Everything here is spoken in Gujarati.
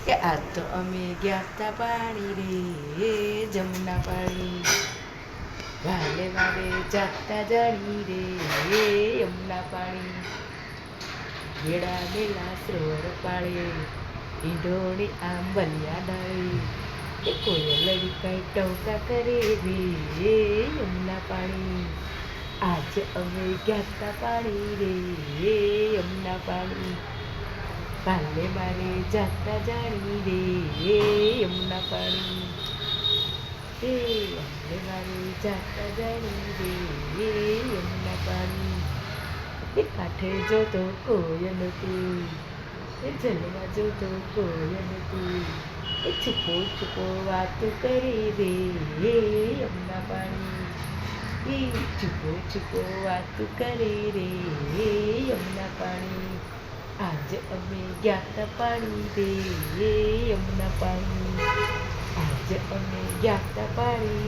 કે આજ તો અમે ગયા તા પાણી રે જમુના પાણી વાલે વાલે જાતા જાણી રે યમુના પાણી વેળા વેલા સરોવર પાળે ઈંડોળી આંબલિયા ડાળે એ કોયલડી કઈ ટોકા કરે રે યમુના પાણી આજ અમે ગયા તા પાણી રે યમુના પાણી કાલે મારે જાતા જાણી રે યમુના પાણી કાલે મારે જાતા જાણી રે યમુના પાણી એ કાંઠે જોતો કોઈ નથી એ જલમાં જોતો કોઈ નથી એ છુપો છુપો વાતો કરી રે યમુના પાણી એ છુપો છુપો વાતો કરી રે યમુના પાણી આજે અમે ગયા તા પાણી રે યમુના પાણી આજે અમે ગયા તા પાણી